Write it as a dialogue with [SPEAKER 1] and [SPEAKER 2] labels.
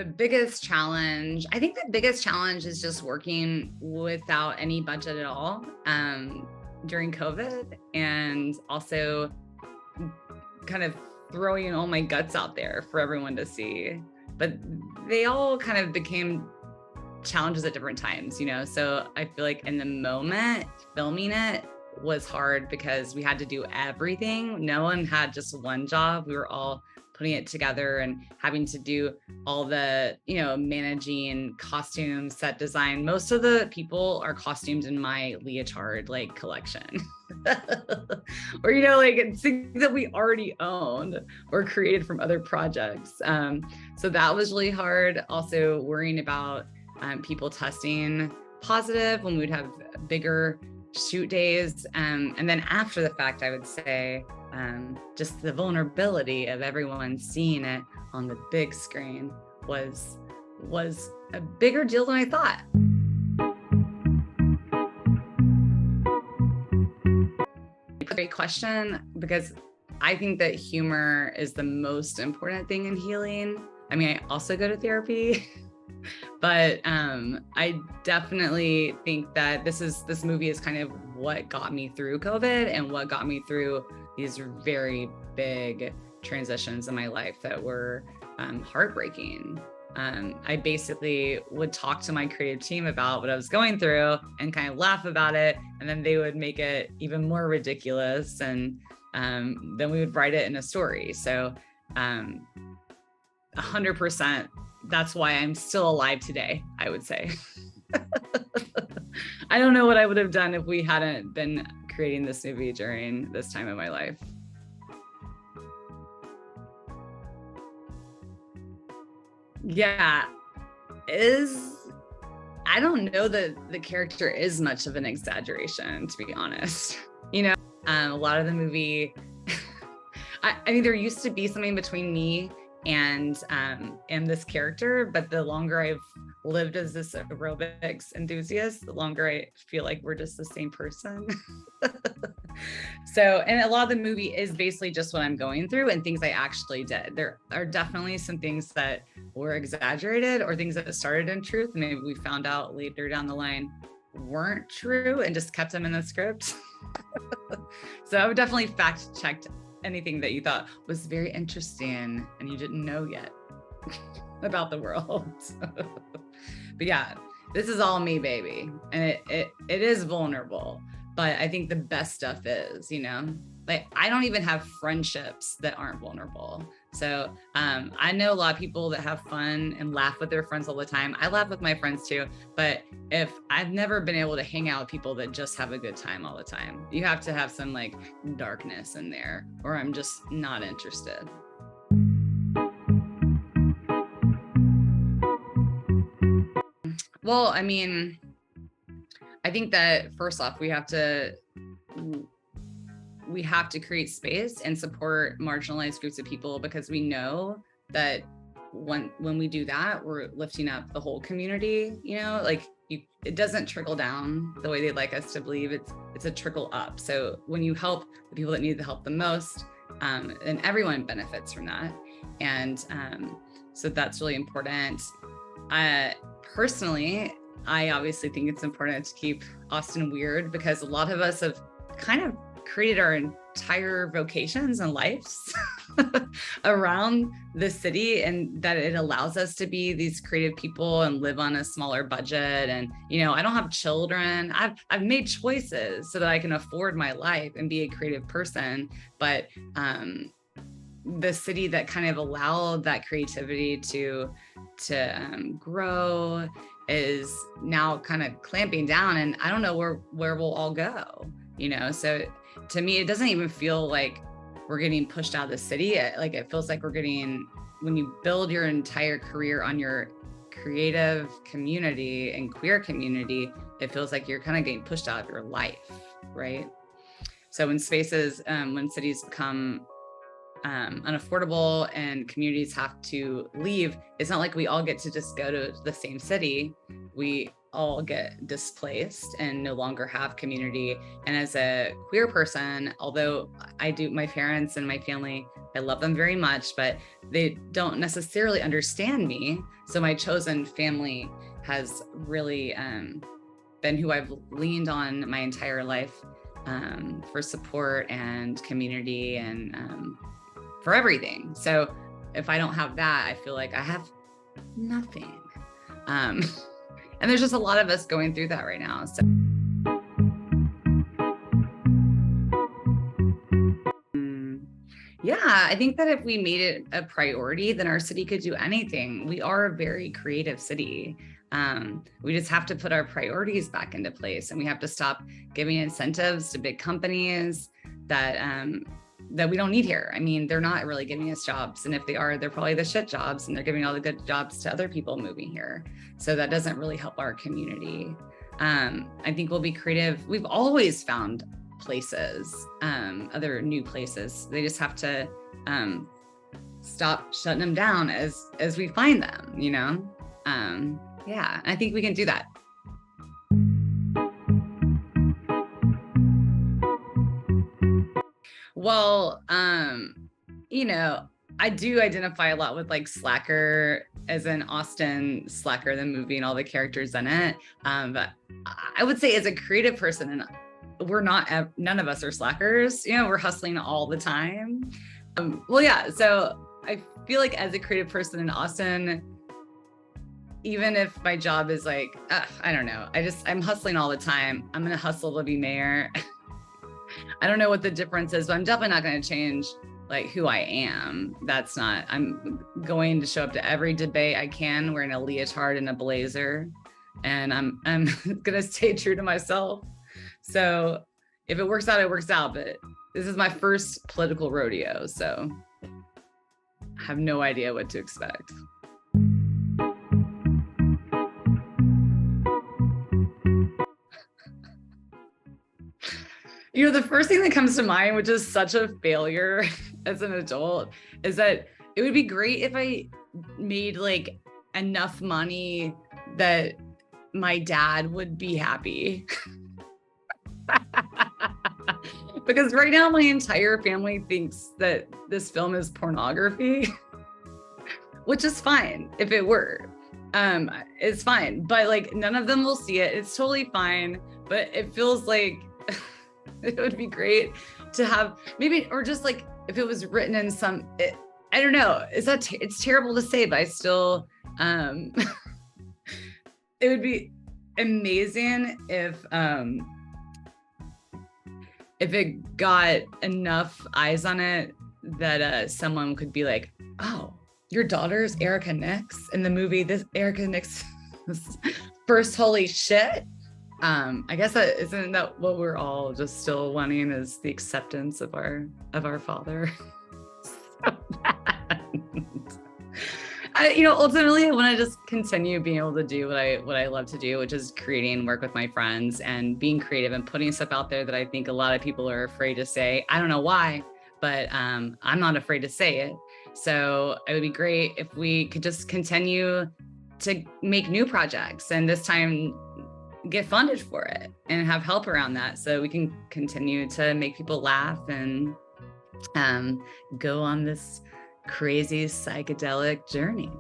[SPEAKER 1] The biggest challenge, I think the biggest challenge is just working without any budget at all during COVID, and also kind of throwing all my guts out there for everyone to see. But they all kind of became challenges at different times, So I feel like in the moment, filming it was hard because we had to do everything. No one had just one job. We were all putting it together and having to do all the, managing costumes, set design. Most of the people are costumed in my leotard collection. Or, things that we already owned or created from other projects. So that was really hard. Also worrying about people testing positive when we'd have bigger shoot days. And then after the fact, I would say, just the vulnerability of everyone seeing it on the big screen was a bigger deal than I thought. Great question, because I think that humor is the most important thing in healing. I mean, I also go to therapy, but I definitely think that this movie is kind of what got me through COVID and what got me through these very big transitions in my life that were heartbreaking. I basically would talk to my creative team about what I was going through and kind of laugh about it, and then they would make it even more ridiculous, and then we would write it in a story. So 100%, that's why I'm still alive today, I would say. I don't know what I would have done if we hadn't been creating this movie during this time of my life. Yeah, I don't know that the character is much of an exaggeration, to be honest. A lot of the movie, I mean, there used to be something between me and this character, but the longer I've lived as this aerobics enthusiast, the longer I feel like we're just the same person. So, and a lot of the movie is basically just what I'm going through and things I actually did. There are definitely some things that were exaggerated or things that started in truth, and maybe we found out later down the line weren't true and just kept them in the script. So I would definitely fact checked anything that you thought was very interesting and you didn't know yet about the world. But yeah, this is all me, baby. And it is vulnerable, but I think the best stuff is, I don't even have friendships that aren't vulnerable. So I know a lot of people that have fun and laugh with their friends all the time. I laugh with my friends too, but if I've never been able to hang out with people that just have a good time all the time, you have to have some darkness in there, or I'm just not interested. Well, I mean, I think that first off, we have to create space and support marginalized groups of people, because we know that when we do that, we're lifting up the whole community. It doesn't trickle down the way they'd like us to believe. It's a trickle up. So when you help the people that need the help the most, and everyone benefits from that. And so that's really important. Personally, I obviously think it's important to keep Austin weird, because a lot of us have kind of created our entire vocations and lives around the city, and that it allows us to be these creative people and live on a smaller budget. And I don't have children. I've made choices so that I can afford my life and be a creative person, but the city that kind of allowed that creativity to grow is now kind of clamping down, and I don't know where we'll all go. So to me, it doesn't even feel like we're getting pushed out of the city. It feels like when you build your entire career on your creative community and queer community, it feels like you're kind of getting pushed out of your life, right? So when cities become unaffordable and communities have to leave, it's not like we all get to just go to the same city. We all get displaced and no longer have community. And as a queer person, although my parents and my family, I love them very much, but they don't necessarily understand me. So my chosen family has really been who I've leaned on my entire life for support and community and for everything. So if I don't have that, I feel like I have nothing. And there's just a lot of us going through that right now. So yeah, I think that if we made it a priority, then our city could do anything. We are a very creative city. We just have to put our priorities back into place, and we have to stop giving incentives to big companies that we don't need here. I mean, they're not really giving us jobs. And if they are, they're probably the shit jobs, and they're giving all the good jobs to other people moving here. So that doesn't really help our community. I think we'll be creative. We've always found places, other new places. They just have to stop shutting them down as we find them, you know? Yeah, I think we can do that. Well, you know, I do identify a lot with like Slacker, as in Austin Slacker, the movie and all the characters in it. But I would say as a creative person, and none of us are slackers, you know, we're hustling all the time. Well, yeah, so I feel like as a creative person in Austin, even if my job is like, I don't know, I'm hustling all the time. I'm gonna hustle to be mayor. I don't know what the difference is, but I'm definitely not going to change like who I am. I'm going to show up to every debate I can wearing a leotard and a blazer, and I'm going to stay true to myself. So if it works out, it works out. But this is my first political rodeo, so I have no idea what to expect. You know, the first thing that comes to mind, which is such a failure as an adult, is that it would be great if I made like enough money that my dad would be happy. Because right now my entire family thinks that this film is pornography, which is fine if it were. It's fine, but like none of them will see it. It's totally fine, but it feels like it would be great to have maybe, or just like if it was written in I don't know, it's terrible to say, but I still, it would be amazing if it got enough eyes on it that someone could be like, oh, your daughter's Erica Nix in the movie, this Erica Nix first holy shit. I guess isn't that what we're all just still wanting, is the acceptance of our father. So ultimately I want to just continue being able to do what I love to do, which is creating work with my friends and being creative and putting stuff out there that I think a lot of people are afraid to say. I don't know why, but I'm not afraid to say it. So it would be great if we could just continue to make new projects, and this time get funded for it and have help around that, so we can continue to make people laugh and go on this crazy psychedelic journey.